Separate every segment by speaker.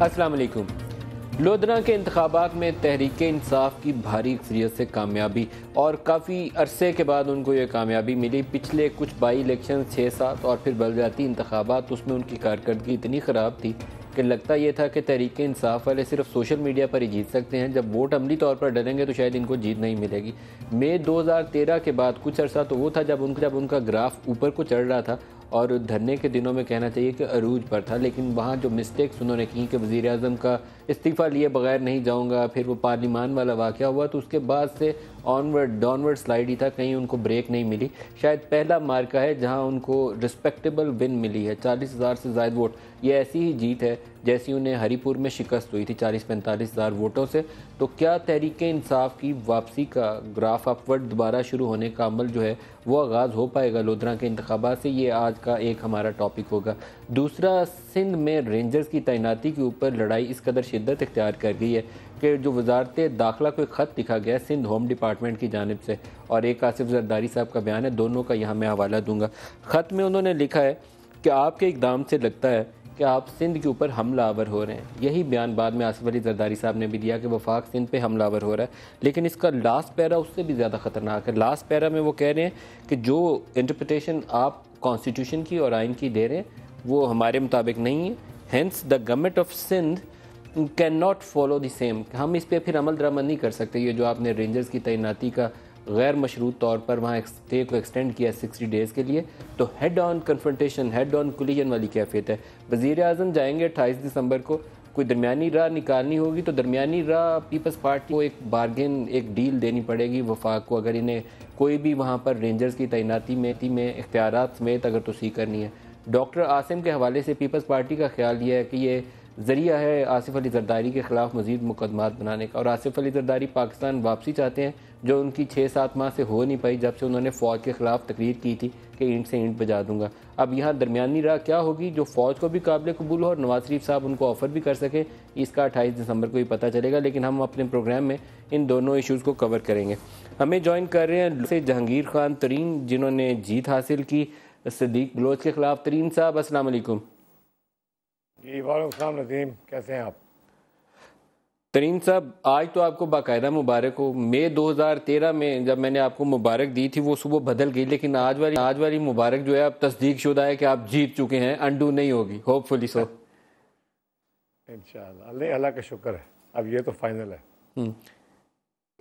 Speaker 1: अस्सलाम वालेकुम। लोधरा के इंतखाबात में तहरीक इंसाफ की भारी अक्सरियत से कामयाबी और काफ़ी अरसे के बाद उनको ये कामयाबी मिली। पिछले कुछ बाई इलेक्शन 6-7 और फिर बलदियाती इंतखाबात, उसमें उनकी कारकर्दगी इतनी ख़राब थी कि लगता ये था कि तहरीक इंसाफ वाले सिर्फ सोशल मीडिया पर ही जीत सकते हैं। जब वोट अमली तौर पर डलेंगे तो शायद इनको जीत नहीं मिलेगी। मई 2013 के बाद कुछ अर्सा तो वो था जब उनका ग्राफ ऊपर को चढ़ रहा था और धरने के दिनों में कहना चाहिए कि अरूज पर था। लेकिन वहाँ जो मिस्टेक्स उन्होंने की कि वज़ीर आज़म का इस्तीफ़ा लिए बगैर नहीं जाऊँगा, फिर वो पार्लिमान वाला वाक़या हुआ, तो उसके बाद से ऑनवर्ड डाउनवर्ड स्लाइड ही था, कहीं उनको ब्रेक नहीं मिली। शायद पहला मार्का है जहाँ उनको रिस्पेक्टेबल विन मिली है, 40,000 से ज़ायद वोट। ये ऐसी ही जीत है जैसी उन्हें हरीपुर में शिकस्त हुई थी 40-45,000 वोटों से। तो क्या तहरीक इंसाफ की वापसी का ग्राफ अपवर्ड दोबारा शुरू होने का अमल जो है वो आगाज़ हो पाएगा लोधरा के इंतखाबात से? ये आज का एक हमारा टॉपिक होगा। दूसरा, सिंध में रेंजर्स की तैनाती के ऊपर लड़ाई इस कदर शिद्दत इख्तियार कर गई है कि जो वजारत दाखिला को एक ख़त लिखा गया है सिंध होम डिपार्टमेंट की जानिब से, और एक आसिफ जरदारी साहब का बयान है, दोनों का यहाँ मैं हवाला दूंगा। ख़त में उन्होंने लिखा है कि आपके इक़दाम से लगता है कि आप सिंध के ऊपर हमलावर हो रहे हैं। यही बयान बाद में आसिफ अली जरदारी साहब ने भी दिया कि वफाक सिंध पे हमलावर हो रहा है। लेकिन इसका लास्ट पैरा उससे भी ज़्यादा ख़तरनाक है। लास्ट पैरा में वो कह रहे हैं कि जो इंटरप्रटेशन आप कॉन्स्टिट्यूशन की और आइन की दे रहे हैं वो हमारे मुताबिक नहीं है। Hence the government of Sindh can not follow the same. हम इस पर फिर अमल दरामद नहीं कर सकते। ये जो आपने रेंजर्स की तैनाती का गैर मशरूत तौर पर वहाँ स्टे को एक्सटेंड किया 60 डेज़ के लिए, तो head on confrontation, head on collision वाली कैफियत है। वज़ीर आज़म जाएंगे 28 दिसंबर को, कोई दरमियानी राह निकालनी होगी तो दरमियानी राह पीपल्स पार्टी को एक बार्गेन, एक डील देनी पड़ेगी वफाक को, अगर इन्हें कोई भी वहाँ पर रेंजर्स की तैनाती में इख्तियारात समेत अगर तोसी करनी है। डॉक्टर आसिम के हवाले से पीपल्स पार्टी का ख्याल यह है कि ये ज़रिया है आसिफ अली जरदारी के ख़िलाफ़ मज़ीद मुकदमात बनाने का, और आसिफ अली जरदारी पाकिस्तान वापसी चाहते हैं जो उनकी 6-7 माह से हो नहीं पाई जब से उन्होंने फ़ौज के ख़िलाफ़ तकरीर की थी कि ईंट से ईंट बजा दूंगा। अब यहाँ दरमियानी राह क्या होगी जो फ़ौज को भी काबिल कबूल हो और नवाज शरीफ साहब उनको ऑफ़र भी कर सकें, इसका 28 दिसंबर को ही पता चलेगा। लेकिन हम अपने प्रोग्राम में इन दोनों इशूज़ को कवर करेंगे। हमें ज्वाइन कर रहे हैं से जहांगीर खान तरीन, जिन्होंने जीत हासिल की सदीक बलोच के ख़िलाफ़। तरीन साहब अस्सलाम वालेकुम।
Speaker 2: जी वालेकुम नदीम, कैसे हैं आप?
Speaker 1: तरीन साहब, आज तो आपको बाकायदा मुबारक हो। मई 2013 में जब मैंने आपको मुबारक दी थी वो सुबह बदल गई, लेकिन आज वाली मुबारक जो है अब तस्दीक शुदा है कि आप जीत चुके हैं, अंडू नहीं होगी, होपफुली सो।
Speaker 2: इंशाअल्लाह, अल्लाह का शुक्र है, अब ये तो फाइनल है।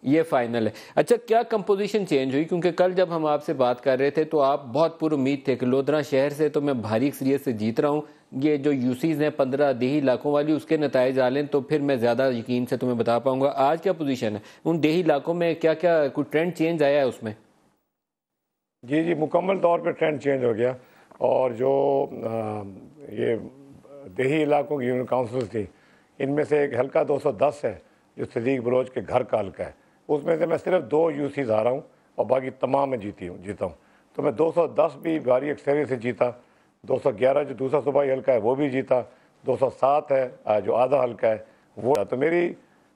Speaker 1: ये फाइनल है। अच्छा, क्या कंपोजिशन चेंज हुई? क्योंकि कल जब हम आपसे बात कर रहे थे तो आप बहुत पुरुम्मीद थे कि लोधरा शहर से तो मैं भारी अक्सरियत से जीत रहा हूँ, ये जो यूसीज हैं 15 देही इलाकों वाली, उसके नताइज आ लें तो फिर मैं ज़्यादा यकीन से तुम्हें बता पाऊंगा। आज क्या पोजीशन है उन देही इलाकों में? क्या क्या कोई ट्रेंड चेंज आया है उसमें?
Speaker 2: जी, मुकम्मल तौर पर ट्रेंड चेंज हो गया। और जो ये देही इलाकों की यूनियन काउंसिल थी, इनमें से एक हल्का 210 है जो सदीक बलोच के घर का हल्का है, उसमें से मैं सिर्फ 2 यूसीज आ रहा हूँ और बाकी तमाम में जीता हूँ। तो मैं 210 भी भारी अक्सरियत से जीता, 211 जो दूसरा सूबाई हल्का है वो भी जीता, 207 है जो आधा हल्का है वो। तो मेरी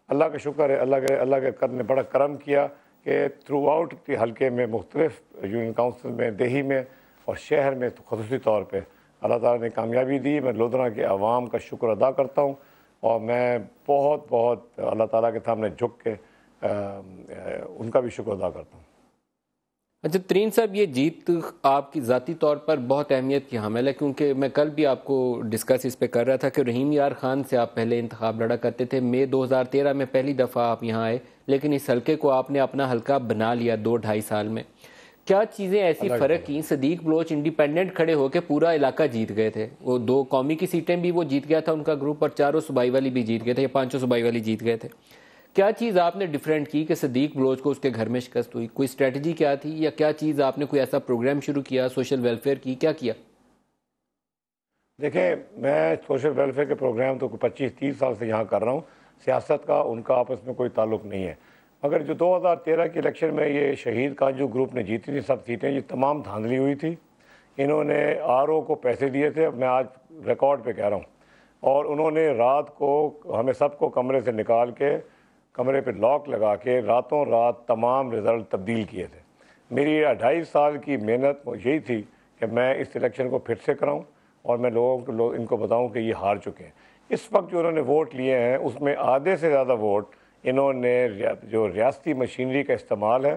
Speaker 2: अल्लाह का शुक्र है, अल्लाह के कर ने बड़ा करम किया कि थ्रू आउट के हल्के में, मुख्तलिफ यूनियन काउंसिल में, देही में और शहर में तो खसूसी तौर पर अल्लाह ताला ने कामयाबी दी। मैं लोधरा के अवाम का शुक्र अदा करता हूँ और मैं बहुत बहुत अल्लाह ताला के सामने झुक के उनका भी शुक्र अदा करता हूँ।
Speaker 1: अच्छा तरीन साहब, ये जीत आपकी ज़ाती तौर पर बहुत अहमियत की हामिल है, क्योंकि मैं कल भी आपको डिस्कस इस पे कर रहा था कि रहीम यार खान से आप पहले इंतखाब लड़ा करते थे। मई 2013 में पहली दफ़ा आप यहाँ आए, लेकिन इस हल्के को आपने अपना हल्का बना लिया 2-2.5 साल में। क्या चीज़ें ऐसी फ़र्क की? सदीक बलोच इंडिपेंडेंट खड़े होकर पूरा इलाका जीत गए थे, वो 2 कौमी की सीटें भी वो जीत गया था उनका ग्रुप, और 4 सूबाई वाली भी जीत गए थे, या 5 सूबाई वाली जीत गए थे। क्या चीज़ आपने डिफरेंट की कि सदीक बलोच को उसके घर में शिकस्त हुई? कोई स्ट्रेटजी क्या थी, या क्या चीज़ आपने कोई ऐसा प्रोग्राम शुरू किया, सोशल वेलफेयर की, क्या किया?
Speaker 2: देखें, मैं सोशल वेलफेयर के प्रोग्राम तो 25-30 साल से यहाँ कर रहा हूँ, सियासत का उनका आपस में कोई ताल्लुक़ नहीं है। मगर जो 2013 के इलेक्शन में ये शहीद काजू ग्रुप ने जीती थी सब सीटें, ये तमाम धांधली हुई थी। इन्होंने आरओ को पैसे दिए थे, मैं आज रिकॉर्ड पे कह रहा हूँ, और उन्होंने रात को हमें सबको कमरे से निकाल के कमरे पे लॉक लगा के रातों रात तमाम रिज़ल्ट तब्दील किए थे। मेरी 2.5 साल की मेहनत यही थी कि मैं इस इलेक्शन को फिर से कराऊँ और मैं इनको बताऊँ कि ये हार चुके हैं। इस वक्त जो उन्होंने वोट लिए हैं उसमें आधे से ज़्यादा वोट इन्होंने जो रियासती मशीनरी का इस्तेमाल है,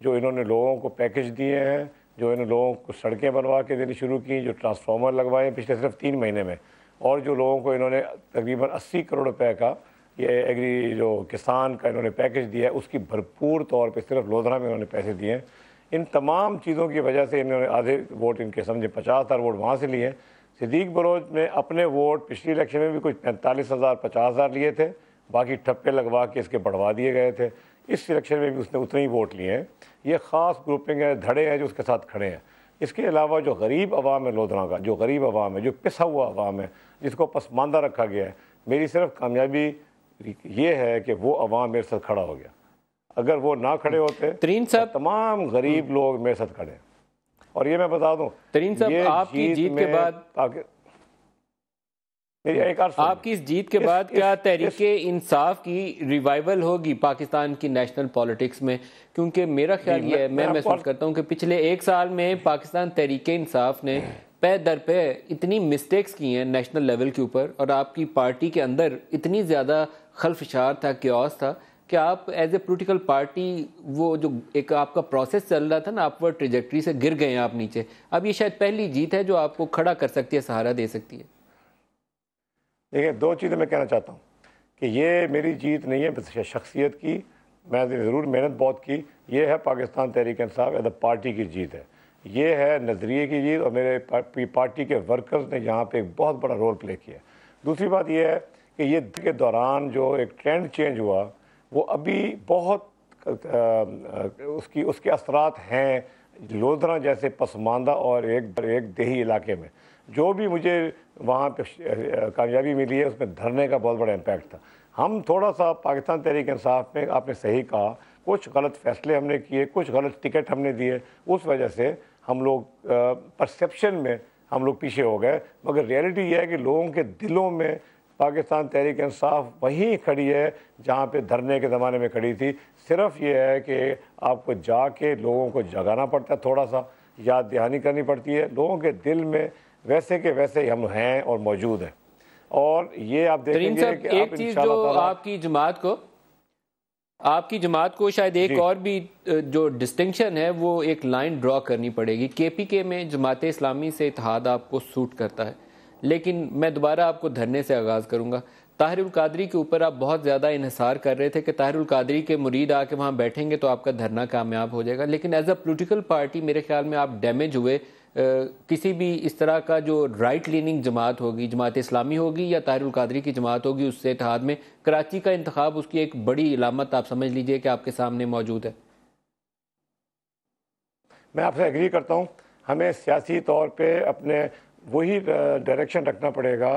Speaker 2: जो इन्होंने लोगों को पैकेज दिए हैं, जो इन लोगों को सड़कें बनवा के देनी शुरू की, जो ट्रांसफार्मर लगवाए पिछले सिर्फ 3 महीने में, और जो लोगों को इन्होंने तकरीबन 80 करोड़ रुपए का ये एग्री जो किसान का इन्होंने पैकेज दिया है, उसकी भरपूर तौर पे सिर्फ लोधरा में इन्होंने पैसे दिए हैं। इन तमाम चीज़ों की वजह से इन्होंने आधे वोट इनके समझे 50,000 वोट वहाँ से लिए। सिद्दीक बलोच ने अपने वोट पिछली इलेक्शन में भी कुछ 45,000 50,000 लिए थे, बाकी ठप्पे लगवा के इसके बढ़वा दिए गए थे। इस सिलेक्शन में भी उसने उतने ही वोट लिए हैं। ये ख़ास ग्रुपिंग है, धड़े हैं जो उसके साथ खड़े हैं। इसके अलावा जो गरीब अवाम है लोधरा का, जो गरीब अवाम है, जो पिसा हुआ अवाम है, जिसको पसमानदा रखा गया है, मेरी सिर्फ कामयाबी ये है कि वो अवाम मेरे साथ खड़ा हो गया। अगर वो ना खड़े होते
Speaker 1: तरीन साहब,
Speaker 2: तो तमाम गरीब लोग मेरे साथ खड़े हैं। और ये मैं बता दूं,
Speaker 1: तरीन साहब, आपकी जीत के बाद आपकी इस जीत के बाद क्या तहरीके इंसाफ की रिवाइवल होगी पाकिस्तान की नेशनल पॉलिटिक्स में? क्योंकि मेरा ख्याल ये है, मैं महसूस करता हूं कि पिछले 1 साल में पाकिस्तान तहरीके इंसाफ ने पे दर पे इतनी मिस्टेक्स की हैं नेशनल लेवल के ऊपर, और आपकी पार्टी के अंदर इतनी ज़्यादा खलफशार था, क्योस था, कि आप एज ए पोलिटिकल पार्टी वो जो एक आपका प्रोसेस चल रहा था ना, अपवर्ड ट्रेजेक्ट्री से गिर गए हैं आप नीचे। अब ये शायद पहली जीत है जो आपको खड़ा कर सकती है, सहारा दे सकती है।
Speaker 2: देखिए, 2 चीज़ें मैं कहना चाहता हूँ कि ये मेरी जीत नहीं है शख्सियत की, मैंने ज़रूर मेहनत बहुत की। ये है Pakistan Tehreek Insaf as a party की जीत है, ये है नज़रिए की जीत, और मेरे पार्टी के वर्कर्स ने यहाँ पे एक बहुत बड़ा रोल प्ले किया। दूसरी बात यह है कि ये के दौरान जो एक ट्रेंड चेंज हुआ, वो अभी बहुत उसके असरात हैं लोधरा जैसे पसमानदा और एक देही इलाके में। जो भी मुझे वहाँ पे कामयाबी मिली है उसमें धरने का बहुत बड़ा इम्पैक्ट था। हम थोड़ा सा पाकिस्तान तहरीक इंसाफ में, आपने सही कहा, कुछ गलत फैसले हमने किए, कुछ गलत टिकट हमने दिए, उस वजह से हम लोग परसेप्शन में हम लोग पीछे हो गए। मगर रियलिटी यह है कि लोगों के दिलों में पाकिस्तान तहरीक इंसाफ वहीं खड़ी है जहाँ पे धरने के ज़माने में खड़ी थी। सिर्फ ये है कि आपको जाके लोगों को जगाना पड़ता है, थोड़ा सा याद दहानी करनी पड़ती है। लोगों के दिल में वैसे के वैसे ही हम हैं और मौजूद हैं। और ये आप देखेंगे कि
Speaker 1: एक चीज़ जो आपकी जमात को शायद एक और भी जो डिस्टिंक्शन है वो एक लाइन ड्रॉ करनी पड़ेगी। केपीके में जमात इस्लामी से इत्तेहाद आपको सूट करता है, लेकिन मैं दोबारा आपको धरने से आगाज़ करूंगा। ताहिरुल कादरी के ऊपर आप बहुत ज़्यादा इन्हिसार कर रहे थे कि ताहिरुल कादरी के मुरीद आके वहाँ बैठेंगे तो आपका धरना कामयाब हो जाएगा, लेकिन एज अ पोलिटिकल पार्टी मेरे ख्याल में आप डैमेज हुए। किसी भी इस तरह का जो राइट लीनिंग जमात होगी, जमात इस्लामी होगी या ताहिरुल कादरी की जमात होगी, उससे इत्तेहाद में कराची का इंतखाब उसकी एक बड़ी इलामत आप समझ लीजिए कि आपके सामने मौजूद है।
Speaker 2: मैं आपसे एग्री करता हूँ। हमें सियासी तौर पे अपने वही डायरेक्शन रखना पड़ेगा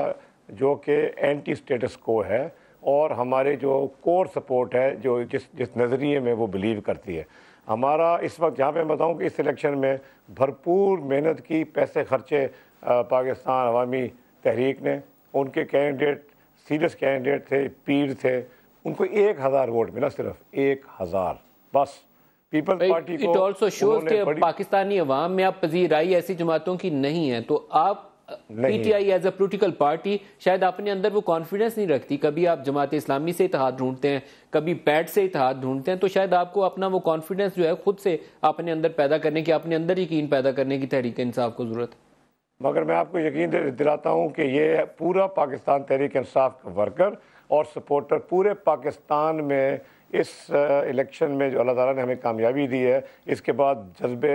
Speaker 2: जो कि एंटी स्टेटस को है, और हमारे जो कोर सपोर्ट है जो जिस नज़रिए में वो बिलीव करती है। हमारा इस वक्त जहाँ पे मैं बताऊँ कि इस इलेक्शन में भरपूर मेहनत की, पैसे खर्चे पाकिस्तान अवामी तहरीक ने। उनके कैंडिडेट सीरियस कैंडिडेट थे, पीर थे, उनको 1000 वोट मिला, सिर्फ 1000 बस। पीपल्स पार्टी को
Speaker 1: इट ऑल्सो शोज कि पाकिस्तानी अवाम में आप पजीराई ऐसी जमातों की नहीं है, तो आप PTI as a political party शायद अपने अंदर वो कॉन्फिडेंस नहीं रखती। कभी आप जमात इस्लामी से इत्तेहाद ढूंढते हैं, कभी पैट से इत्तेहाद ढूंढते हैं, तो शायद आपको अपना वो कॉन्फिडेंस जो है खुद से अपने अंदर पैदा करने की, अपने अंदर यकीन पैदा करने की तहरीक इंसाफ को जरूरत है।
Speaker 2: मगर मैं आपको यकीन दिलाता हूँ कि ये पूरा पाकिस्तान तहरीक इंसाफ का वर्कर और सपोर्टर पूरे पाकिस्तान में इस इलेक्शन में जो अल्लाह ताला ने हमें कामयाबी दी है, इसके बाद जज्बे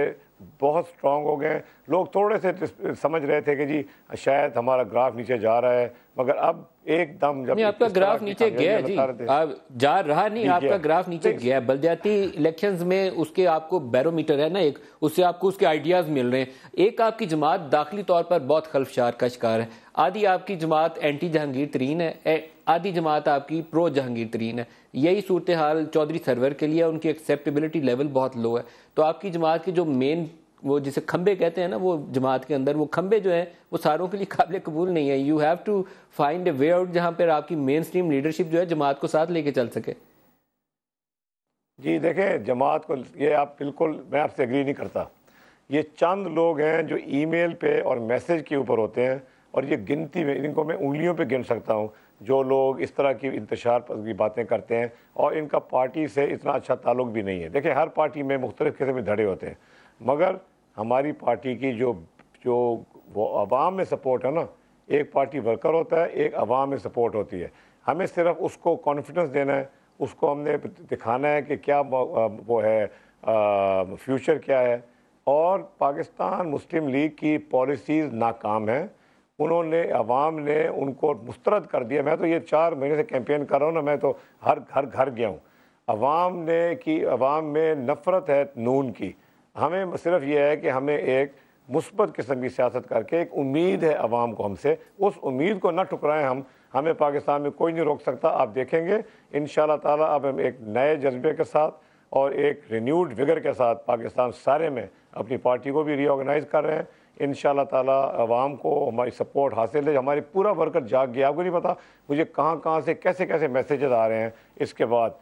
Speaker 2: बहुत स्ट्रॉन्ग हो गए। लोग थोड़े से समझ रहे थे कि जी शायद हमारा ग्राफ नीचे जा रहा है, मगर अब एकदम जब
Speaker 1: आपका ग्राफ नीचे गया जी, जा रहा नहीं, आपका ग्राफ नीचे गया। बलदियाती इलेक्शंस में उसके आपको बैरोमीटर है ना एक, उससे आपको उसके आइडियाज मिल रहे हैं। एक आपकी जमात दाखिली तौर पर बहुत खल्फशार का शिकार है, आधी आपकी जमात एंटी जहांगीर तरीन है, आधी जमात आपकी प्रो जहांगीर तरीन है। यही सूरत हाल चौधरी सरवर के लिए, उनकी एक्सेप्टेबिलिटी लेवल बहुत लो है। तो आपकी जमात के जो मेन वो जिसे खंबे कहते हैं ना, वो जमात के अंदर वो खंबे जो है वो सारों के लिए काबिल कबूल नहीं है। You have to find a way out जहां पर आपकी मेन स्ट्रीम लीडरशिप जो है जमात को साथ लेके चल सके।
Speaker 2: जी देखें, जमात को ये आप बिल्कुल, मैं आपसे एग्री नहीं करता। ये चंद लोग हैं जो ईमेल पे और मैसेज के ऊपर होते हैं और ये गिनती में, इनको मैं उंगलियों पे गिन सकता हूँ जो लोग इस तरह की इंतशार की बातें करते हैं, और इनका पार्टी से इतना अच्छा ताल्लुक भी नहीं है। देखिए, हर पार्टी में मुख्तलिफ़ किस्म के धड़े होते हैं, मगर हमारी पार्टी की जो जो वो अवाम में सपोर्ट है ना, एक पार्टी वर्कर होता है, एक अवाम में सपोर्ट होती है। हमें सिर्फ उसको कॉन्फिडेंस देना है, उसको हमने दिखाना है कि क्या वो है, फ्यूचर क्या है। और पाकिस्तान मुस्लिम लीग की पॉलिसीज़ नाकाम हैं, उन्होंने, अवाम ने उनको मुस्तरद कर दिया। मैं तो ये 4 महीने से कैंपेन कर रहा हूँ ना, मैं तो हर घर गया हूँ। अवाम में नफ़रत है नून की। हमें सिर्फ ये है कि हमें एक मुस्बत किस्म की सियासत करके, एक उम्मीद है अवाम को हमसे, उस उम्मीद को ना ठुकराएं हम। हमें पाकिस्तान में कोई नहीं रोक सकता। आप देखेंगे इंशाअल्लाह ताला अब हम एक नए जज्बे के साथ और एक रिन्यूड विगर के साथ पाकिस्तान सारे में अपनी पार्टी को भी रीऑर्गेनाइज कर रहे हैं। इंशाअल्लाह ताला अवाम को हमारी सपोर्ट हासिल है। हमारी पूरा वर्कर जाग गया। आपको नहीं पता मुझे कहाँ से कैसे मैसेजेस आ रहे हैं। इसके बाद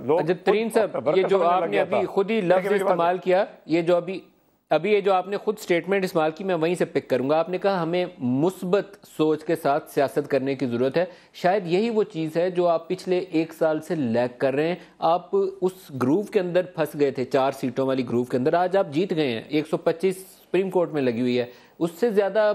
Speaker 1: लोग तरीन साहब, ये जो आपने अभी खुद ही लफ्ज़ इस्तेमाल किया, ये जो अभी ये जो आपने खुद स्टेटमेंट इस्तेमाल की, मैं वहीं से पिक करूंगा। आपने कहा हमें मुस्बत सोच के साथ सियासत करने की ज़रूरत है। शायद यही वो चीज़ है जो आप पिछले 1 साल से लैग कर रहे हैं। आप उस ग्रूव के अंदर फंस गए थे, 4 सीटों वाली ग्रूव के अंदर। आज आप जीत गए हैं, 125 सुप्रीम कोर्ट में लगी हुई है। उससे ज़्यादा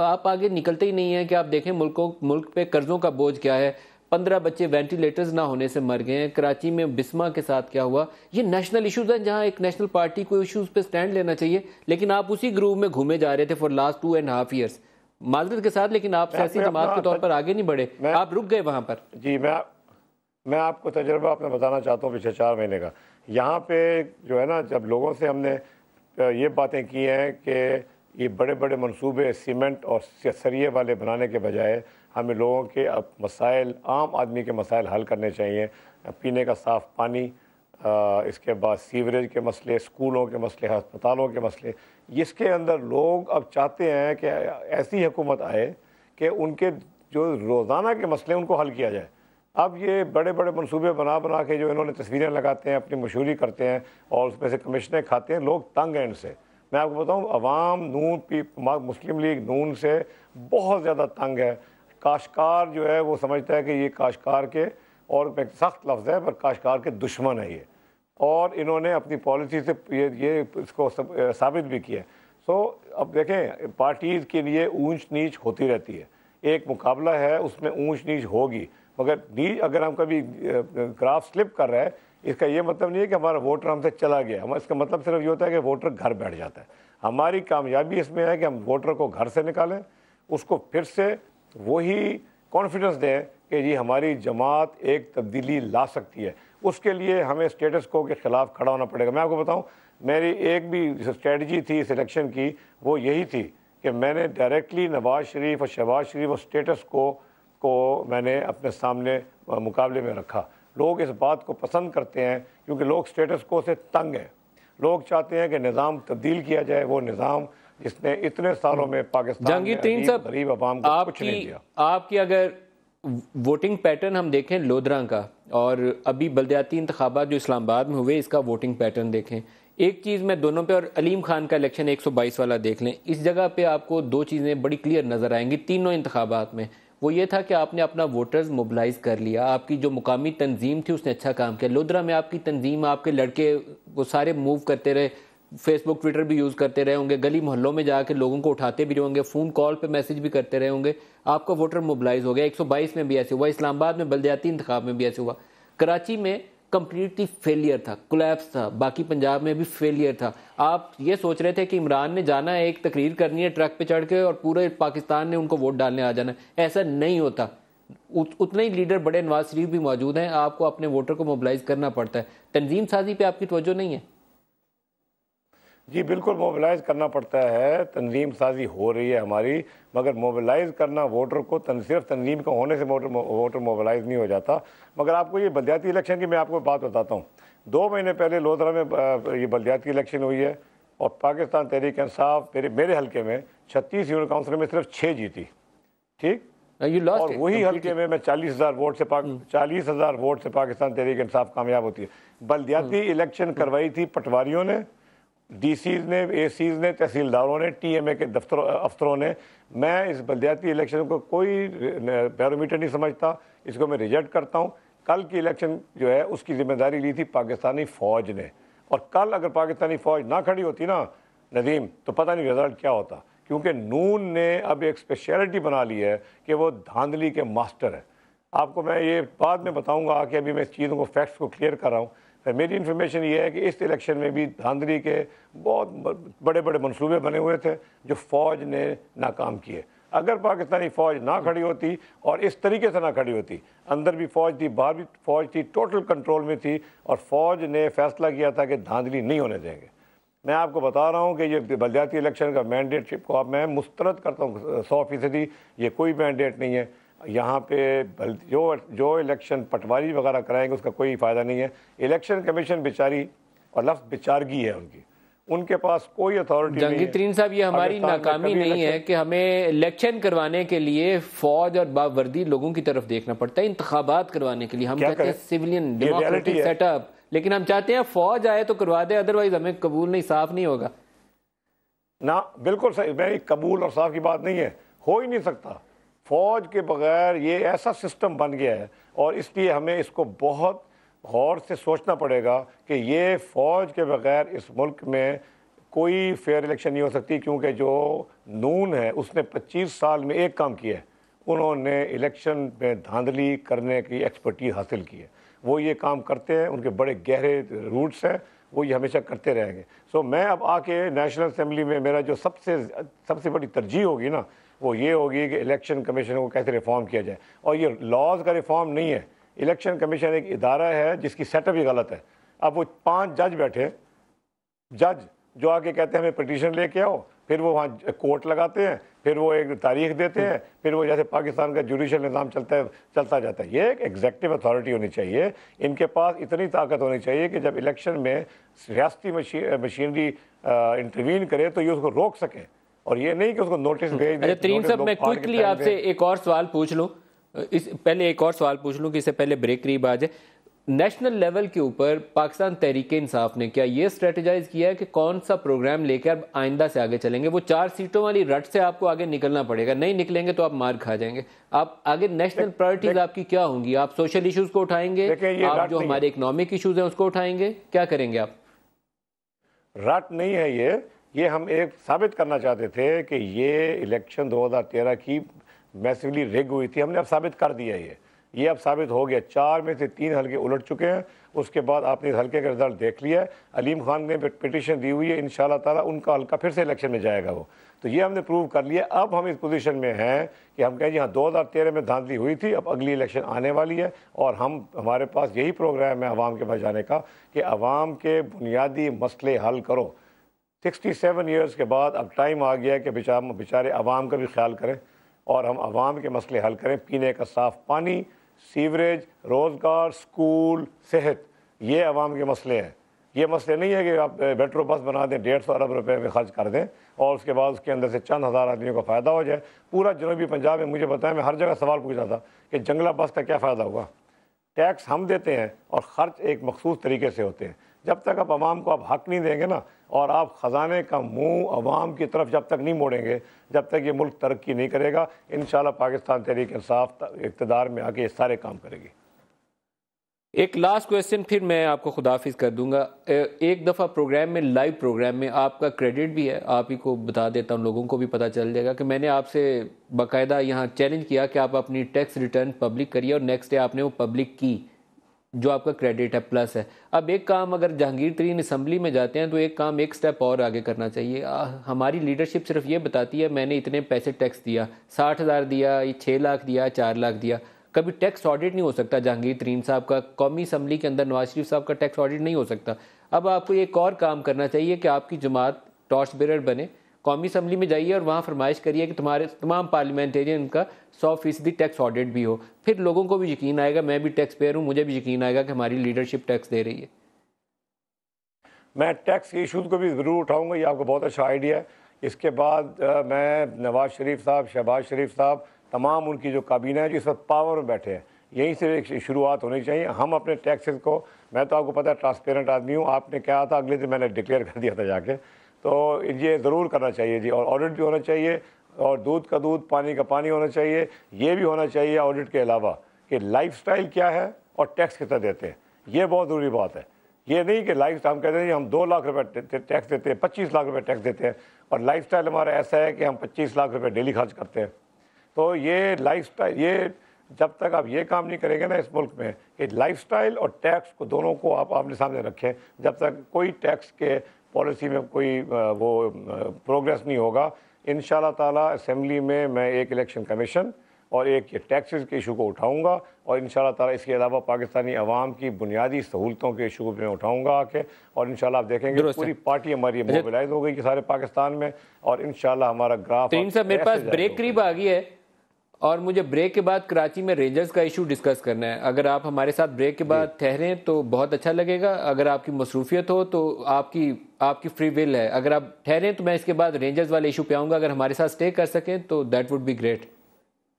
Speaker 1: आप आगे निकलते ही नहीं हैं कि आप देखें मुल्क पे कर्ज़ों का बोझ क्या है। 15 बच्चे वेंटिलेटर्स ना होने से मर गए हैं। कराची में बिस्मा के साथ क्या हुआ। ये नेशनल इश्यूज हैं जहां एक नेशनल पार्टी को इश्यूज पे स्टैंड लेना चाहिए, लेकिन आप उसी ग्रुप में घूमे जा रहे थे फॉर लास्ट 2.5 ईयर्स, माजरत के साथ। लेकिन आप सियासी जमात के तौर पर आगे नहीं बढ़े, आप रुक गए वहां पर।
Speaker 2: जी, मैं आपको तजर्बा अपना बताना चाहता हूँ पिछले 4 महीने का। यहाँ पे जो है ना, जब लोगों से हमने ये बातें की हैं कि ये बड़े बड़े मंसूबे सीमेंट और सरिये वाले बनाने के बजाय हमें लोगों के मसाइल, आम आदमी के मसाइल हल करने चाहिए। पीने का साफ़ पानी, इसके बाद सीवरेज के मसले, स्कूलों के मसले, अस्पतालों के मसले। इसके अंदर लोग अब चाहते हैं कि ऐसी हुकूमत आए कि उनके जो रोज़ाना के मसले उनको हल किया जाए। अब ये बड़े बड़े मंसूबे बना के जो इन्होंने तस्वीरें लगाते हैं, अपनी मशहूरी करते हैं और उसमें से कमिश्नें खाते हैं, लोग तंग हैं इनसे। मैं आपको बताऊँ, अवाम मुस्लिम लीग नून से बहुत ज़्यादा तंग है। काश्तकार जो है वो समझता है कि ये काश्तकार के, और एक सख्त लफ्ज़ है पर काश्तकार के दुश्मन है ये, और इन्होंने अपनी पॉलिसी से ये इसको साबित भी किया है। सो अब देखें, पार्टीज़ के लिए ऊंच नीच होती रहती है। एक मुकाबला है, उसमें ऊंच नीच होगी, मगर अगर हम कभी ग्राफ स्लिप कर रहा है, इसका ये मतलब नहीं है कि हमारा वोटर हमसे चला गया। इसका मतलब सिर्फ ये होता है कि वोटर घर बैठ जाता है। हमारी कामयाबी इसमें है कि हम वोटर को घर से निकालें, उसको फिर से वही कॉन्फिडेंस दें कि ये हमारी जमात एक तब्दीली ला सकती है। उसके लिए हमें स्टेटस को के ख़िलाफ़ खड़ा होना पड़ेगा। मैं आपको बताऊं, मेरी एक भी स्ट्रेटजी थी सिलेक्शन की, वो यही थी कि मैंने डायरेक्टली नवाज़ शरीफ और शहबाज शरीफ और स्टेटस को मैंने अपने सामने मुकाबले में रखा। लोग इस बात को पसंद करते हैं क्योंकि लोग स्टेटस को से तंग हैं। लोग चाहते हैं कि निज़ाम तब्दील किया जाए, वो निज़ाम जिसने इतने सालों में पाकिस्तान में गरीब आवाम को कुछ नहीं दिया।
Speaker 1: आपकी अगर वोटिंग पैटर्न हम देखें लोधरा का, और अभी बल्दियाती इंतखाबात जो इस्लामाबाद में हुए, इसका वोटिंग पैटर्न देखें, एक चीज़ मैं दोनों पे, और अलीम खान का इलेक्शन 122 वाला देख लें, इस जगह पे आपको 2 चीज़ें बड़ी क्लियर नज़र आएंगी तीनों इंतखाबात में। वो ये था कि आपने अपना वोटर्स मोबिलाइज कर लिया, आपकी जो मुकामी तंजीम थी उसने अच्छा काम किया। लोधरा में आपकी तंजीम, आपके लड़के वो सारे मूव करते रहे, फेसबुक ट्विटर भी यूज़ करते रहे होंगे, गली मोहल्लों में जाके लोगों को उठाते भी रहे होंगे, फ़ोन कॉल पे मैसेज भी करते रहे होंगे, आपका वोटर मोबिलाइज हो गया। 122 में भी ऐसे हुआ, इस्लामाबाद में बल्दियाती इंतखाब में भी ऐसे हुआ, कराची में कंप्लीटली फेलियर था, कोलैप्स था, बाकी पंजाब में भी फेलियर था। आप ये सोच रहे थे कि इमरान ने जाना है, एक तकरीर करनी है ट्रक पे चढ़ के, और पूरे पाकिस्तान ने उनको वोट डालने आ जाना है। ऐसा नहीं होता। उतने ही लीडर बड़े नवाज शरीफ भी मौजूद हैं, आपको अपने वोटर को मोबिलाइज करना पड़ता है। तंजीम साजी पे आपकी तवज्जो नहीं है?
Speaker 2: जी बिल्कुल, मोबिलाइज़ करना पड़ता है। तंजीम साजी हो रही है हमारी, मगर मोबिलाइज़ करना वोटर को सिर्फ तंजीम का होने से वोटर मोबिलाइज़ नहीं हो जाता। मगर आपको ये बल्दियाती इलेक्शन की मैं आपको बात बताता हूँ। 2 महीने पहले लोधरा में ये बल्दियाती इलेक्शन हुई है, और पाकिस्तान तहरीक इंसाफ मेरे हल्के में 36 यूनिट काउंसिल में सिर्फ 6 जीती। ठीक, और वही हल्के में मैं 40,000 वोट से पाकिस्तान तहरीक इंसाफ कामयाब होती है। बल्दियाती इलेक्शन करवाई थी पटवारियों ने, डीसीज ने, एसीज ने, तहसीलदारों ने, टीएमए के अफसरों ने। मैं इस बलदियाती इलेक्शन को कोई बैरोमीटर नहीं समझता, इसको मैं रिजेक्ट करता हूँ। कल की इलेक्शन जो है उसकी जिम्मेदारी ली थी पाकिस्तानी फ़ौज ने, और कल अगर पाकिस्तानी फ़ौज ना खड़ी होती ना नदीम, तो पता नहीं रिजल्ट क्या होता। क्योंकि नून ने अब एक स्पेशलिटी बना ली है कि वो धांधली के मास्टर है। आपको मैं ये बाद में बताऊंगा कि अभी मैं इस चीज़ों को, फैक्ट्स को क्लियर कर रहा हूँ। मेरी इन्फॉर्मेशन ये है कि इस इलेक्शन में भी धांधली के बहुत बड़े बड़े मंसूबे बने हुए थे जो फ़ौज ने नाकाम किए। अगर पाकिस्तानी फ़ौज ना खड़ी होती और इस तरीके से ना खड़ी होती, अंदर भी फ़ौज थी, बाहर भी फ़ौज थी, टोटल कंट्रोल में थी, और फ़ौज ने फैसला किया था कि धांधली नहीं होने देंगे। मैं आपको बता रहा हूँ कि ये बलदियाती इलेक्शन का मैंडेट को अब मैं मुस्तरद करता हूँ 100%। ये कोई मैंडेट नहीं है। यहाँ पे जो इलेक्शन पटवारी वगैरह कराएंगे उसका कोई फ़ायदा नहीं है। इलेक्शन कमीशन बेचारी, और लफ्ज़ बेचारगी है उनके पास कोई अथॉरिटी नहीं है।
Speaker 1: जहांगीर तरीन साहब, ये हमारी नाकामी नहीं है कि हमें इलेक्शन करवाने के लिए फौज और बावर्दी लोगों की तरफ देखना पड़ता है। इंतखाबात करवाने के लिए हम कहते हैं सिविलियन डेमोक्रेटिक सेटअप, लेकिन हम चाहते हैं फौज आए तो करवा दे, अदरवाइज हमें कबूल नहीं, साफ नहीं होगा
Speaker 2: ना। बिल्कुल सही, मेरी कबूल और साफ की बात नहीं है, हो ही नहीं सकता फौज के बगैर। ये ऐसा सिस्टम बन गया है, और इसलिए हमें इसको बहुत गौर से सोचना पड़ेगा कि ये फ़ौज के बगैर इस मुल्क में कोई फेयर इलेक्शन नहीं हो सकती। क्योंकि जो नून है उसने 25 साल में एक काम किया है, उन्होंने इलेक्शन में धांधली करने की एक्सपर्टीज हासिल की है। वो ये काम करते हैं, उनके बड़े गहरे रूट्स हैं, वो ये हमेशा करते रहेंगे। सो मैं अब आके नेशनल असम्बली में मेरा जो सबसे बड़ी तरजीह होगी ना, वो ये होगी कि इलेक्शन कमीशन को कैसे रिफॉर्म किया जाए। और ये लॉज का रिफॉर्म नहीं है, इलेक्शन कमीशन एक इदारा है जिसकी सेटअप ही गलत है। अब वो 5 जज बैठे, जज जो आके कहते हैं हमें पिटीशन लेके आओ, फिर वो वहाँ कोर्ट लगाते हैं, फिर वो एक तारीख देते हैं, फिर वो जैसे पाकिस्तान का जुडिशल निज़ाम चलता जाता है। ये एक एग्जेक्टिव अथॉरिटी होनी चाहिए, इनके पास इतनी ताकत होनी चाहिए कि जब इलेक्शन में रियासती मशीनरी इंटरवीन करे तो ये उसको रोक सकें, और ये नहीं कि उसको नोटिस भेज दें।
Speaker 1: तरीन साहब, मैं क्विकली आपसे एक और सवाल पूछ लूँ, कि इससे पहले ब्रेक करीब आ जाए। नेशनल लेवल के ऊपर पाकिस्तान तहरीके इंसाफ ने क्या ये स्ट्रेटेजाइज किया है कि कौन सा प्रोग्राम लेकर आइंदा से आगे चलेंगे? वो 4 सीटों वाली रट से आपको आगे निकलना पड़ेगा, नहीं निकलेंगे तो आप मार खा जाएंगे। आप आगे नेशनल प्रायोरिटीज आपकी क्या होंगी? आप सोशल इश्यूज को उठाएंगे, आप जो हमारे इकोनॉमिक इश्यूज हैं उसको उठाएंगे, क्या करेंगे आप?
Speaker 2: रट नहीं है ये हम एक साबित करना चाहते थे कि ये इलेक्शन 2013 की मैसिवली रिग हुई थी। हमने अब साबित कर दिया ये अब साबित हो गया। 4 में से 3 हल्के उलट चुके हैं। उसके बाद आपने इस हल्के का रिजल्ट देख लिया है। अलीम खान ने पिटीशन दी हुई है, इंशाल्लाह ताला उनका हल्का फिर से इलेक्शन में जाएगा वो। तो ये हमने प्रूव कर लिया। अब हम इस पोजीशन में हैं कि हम कहें जी हाँ 2013 में धांधली हुई थी, अब अगली इलेक्शन आने वाली है, और हमारे पास यही प्रोग्राम है आवाम के पास जाने का कि आवाम के बुनियादी मसले हल करो। 67 ईयर्स के बाद अब टाइम आ गया है कि बेचारे आवाम का भी ख्याल करें और हम आवाम के मसले हल करें। पीने का साफ़ पानी, सीवरेज, रोज़गार, स्कूल, सेहत, ये आवाम के मसले हैं। ये मसले नहीं है कि आप मेट्रो बस बना दें, 150 अरब रुपए में खर्च कर दें और उसके बाद उसके अंदर से चंद हज़ार आदमियों का फ़ायदा हो जाए। पूरा जनूबी पंजाब में मुझे बताया, मैं हर जगह सवाल पूछा था कि जंगला बस का क्या फ़ायदा हुआ। टैक्स हम देते हैं और ख़र्च एक मखसूस तरीके से होते हैं। जब तक आप आवाम को आप हक नहीं देंगे ना, और आप ख़जाने का मुंह आवाम की तरफ जब तक नहीं मोड़ेंगे, जब तक ये मुल्क तरक्की नहीं करेगा। इंशाल्लाह पाकिस्तान तहरीक इंसाफ इक़्तिदार में आके ये सारे काम करेगी।
Speaker 1: एक लास्ट क्वेश्चन, फिर मैं आपको खुदाफिज कर दूंगा। एक दफ़ा प्रोग्राम में, लाइव प्रोग्राम में आपका क्रेडिट भी है, आप ही को बता देता हूँ, लोगों को भी पता चल जाएगा कि मैंने आपसे बाकायदा यहाँ चैलेंज किया कि आप अपनी टैक्स रिटर्न पब्लिक करिए, और नेक्स्ट डे आपने वो पब्लिक की, जो आपका क्रेडिट है, प्लस है। अब एक काम, अगर जहांगीर तरीन असम्बली में जाते हैं तो एक काम एक स्टेप और आगे करना चाहिए। हमारी लीडरशिप सिर्फ ये बताती है मैंने इतने पैसे टैक्स दिया, 60,000 दिया, 6 लाख दिया, 4 लाख दिया। कभी टैक्स ऑडिट नहीं हो सकता जहांगीर तरीन साहब का, कौमी असम्बली के अंदर नवाज शरीफ साहब का टैक्स ऑडिट नहीं हो सकता। अब आपको एक और काम करना चाहिए कि आपकी जमात टॉर्च बेरर बने, कौमी असम्बली में जाइए और वहाँ फरमाइश करिए कि तुम्हारे तमाम पार्लियामेंटेरियन का 100% टैक्स ऑडिट भी हो। फिर लोगों को भी यकीन आएगा, मैं भी टैक्स पेयर हूँ, मुझे भी यकीन आएगा कि हमारी लीडरशिप टैक्स दे रही है।
Speaker 2: मैं टैक्स के इशूज़ को भी ज़रूर उठाऊँगा, ये आपको बहुत अच्छा आइडिया है। इसके बाद मैं नवाज शरीफ साहब, शहबाज शरीफ साहब, तमाम उनकी जो काबीना है जो इस वक्त पावर में बैठे हैं, यहीं से एक शुरुआत होनी चाहिए। हम अपने टैक्सेस को, मैं तो आपको पता है ट्रांसपेरेंट आदमी हूँ, आपने कहा था अगले दिन मैंने डिक्लेयर कर दिया था जाके, तो ये ज़रूर करना चाहिए जी। और ऑडिट भी होना चाहिए, और दूध का दूध पानी का पानी होना चाहिए। ये भी होना चाहिए ऑडिट के अलावा कि लाइफस्टाइल क्या है और टैक्स कितना देते हैं, ये बहुत ज़रूरी बात है। ये नहीं कि लाइफ हम कहते हैं हम 2 लाख रुपए टैक्स देते हैं, 25 लाख रुपए टैक्स देते हैं, और लाइफस्टाइल हमारा ऐसा है कि हम 25 लाख रुपए डेली खर्च करते हैं। तो ये लाइफस्टाइल, ये जब तक आप ये काम नहीं करेंगे ना इस मुल्क में कि लाइफस्टाइल और टैक्स को दोनों को आप अपने सामने रखें, जब तक कोई टैक्स के पॉलिसी में कोई वो प्रोग्रेस नहीं होगा। इंशाल्लाह ताला असेंबली में मैं एक इलेक्शन कमीशन और एक ये टैक्सेस के इशू को उठाऊंगा, और इंशाल्लाह ताला इसके अलावा पाकिस्तानी अवाम की बुनियादी सहूलतों के इशू को मैं उठाऊंगा आके, और इंशाल्लाह आप देखेंगे पूरी पार्टी हमारी मोबिलाइज हो गई कि सारे पाकिस्तान में, और इंशाल्लाह हमारा ग्राफ।
Speaker 1: मेरे पास ब्रेक करीब आ गई है और मुझे ब्रेक के बाद कराची में रेंजर्स का इशू डिस्कस करना है। अगर आप हमारे साथ ब्रेक के बाद ठहरें तो बहुत अच्छा लगेगा। अगर आपकी मसरूफियत हो तो आपकी फ्री विल है। अगर आप ठहरें तो मैं इसके बाद रेंजर्स वाले इशू पे आऊँगा। अगर हमारे साथ स्टे कर सकें तो दैट वुड बी ग्रेट।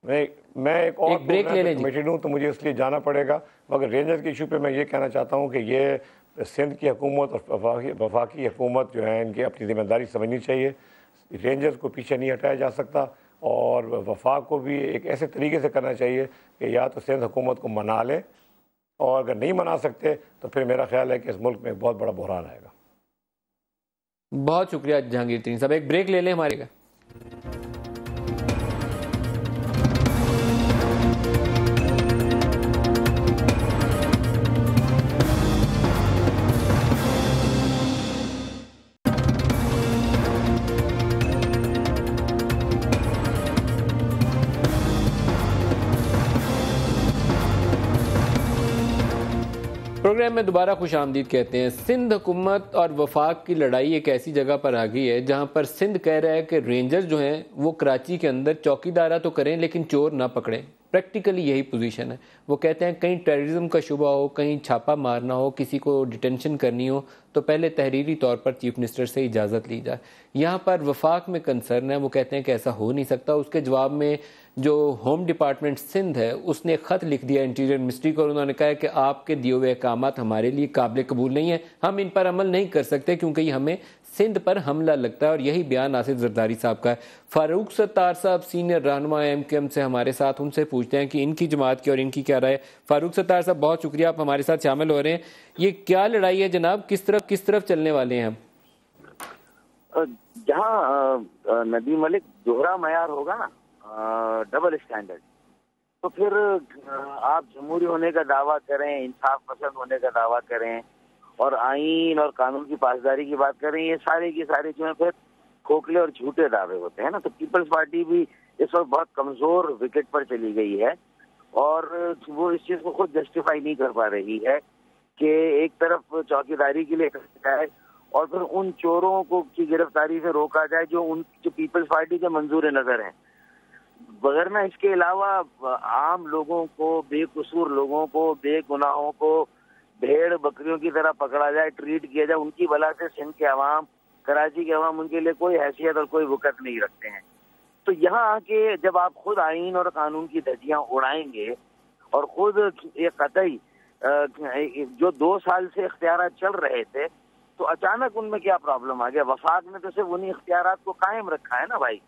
Speaker 2: मैं एक और
Speaker 1: ब्रेक ले लें
Speaker 2: कमेटी हूँ तो मुझे इसलिए जाना पड़ेगा, मगर रेंजर्स के इशू पे मैं ये कहना चाहता हूँ कि ये सिंध की हुकूमत और वफाकी हुकूमत जो है इनकी अपनी जिम्मेदारी समझनी चाहिए। रेंजर्स को पीछे नहीं हटाया जा सकता, और वफाक को भी एक ऐसे तरीके से करना चाहिए कि या तो सिंध हुकूमत को मना लें, और अगर नहीं मना सकते तो फिर मेरा ख्याल है कि इस मुल्क में बहुत बड़ा बहरान आएगा।
Speaker 1: बहुत शुक्रिया जहांगीर तरीन साहब। एक ब्रेक ले लें हमारे का। प्रोग्राम में दोबारा खुशामदीद कहते हैं। सिंध हुकूमत और वफाक की लड़ाई एक ऐसी जगह पर आ गई है जहां पर सिंध कह रहा है कि रेंजर्स जो हैं वो कराची के अंदर चौकीदारा तो करें लेकिन चोर ना पकड़ें। प्रैक्टिकली यही पोजीशन है। वो कहते हैं कहीं टेररिज्म का शुबा हो, कहीं छापा मारना हो, किसी को डिटेंशन करनी हो तो पहले तहरीरी तौर पर चीफ मिनिस्टर से इजाज़त ली जाए। यहाँ पर वफाक में कंसर्न है, वो कहते हैं कि ऐसा हो नहीं सकता। उसके जवाब में जो होम डिपार्टमेंट सिंध है उसने एक ख़त लिख दिया इंटीरियर मिनिस्ट्री को, और उन्होंने कहा है कि आपके दिए हुए अहकामात हमारे लिए काबिल कबूल नहीं है, हम इन पर अमल नहीं कर सकते क्योंकि ये हमें सिंध पर हमला लगता है। और यही बयान आसिफ जरदारी साहब का है। फारूक सत्तार साहब सीनियर रहनुमा एमकेएम से हमारे साथ, उनसे पूछते हैं कि इनकी जमात की और इनकी क्या राय। फारूक सत्तार साहब बहुत शुक्रिया, आप हमारे साथ शामिल हो रहे हैं। ये क्या लड़ाई है जनाब, किस तरफ चलने वाले हैं हम?
Speaker 3: जहाँ नदी मलिक दोहरा मयार होगा ना, डबल स्टैंडर्ड, तो फिर आप जमहूरी होने का दावा करें, इंसाफ पसंद होने का दावा करें और आईन और कानून की पासदारी की बात करें, ये सारे की सारे जो है फिर खोखले और झूठे दावे होते हैं ना। तो पीपल्स पार्टी भी इस वक्त बहुत कमजोर विकेट पर चली गई है, और वो इस चीज को खुद जस्टिफाई नहीं कर पा रही है कि एक तरफ चौकीदारी के लिए जाए और फिर उन चोरों को की गिरफ्तारी से रोका जाए जो पीपल्स पार्टी के मंजूर नजर हैं, वगरना इसके अलावा आम लोगों को, बेकसूर लोगों को, बेगुनाहों को भेड़ बकरियों की तरह पकड़ा जाए, ट्रीट किया जाए। उनकी वजह से सिंध के अवाम, कराची के अवाम उनके लिए कोई हैसियत और कोई वक़्त नहीं रखते हैं। तो यहाँ आके जब आप खुद आईन और कानून की धज्जियां उड़ाएंगे और खुद ये कतई जो 2 साल से इख्तियारात चल रहे थे, तो अचानक उनमें क्या प्रॉब्लम आ गया? वफाक ने तो सिर्फ उन्हीं इख्तियारात को कायम रखा है ना भाई।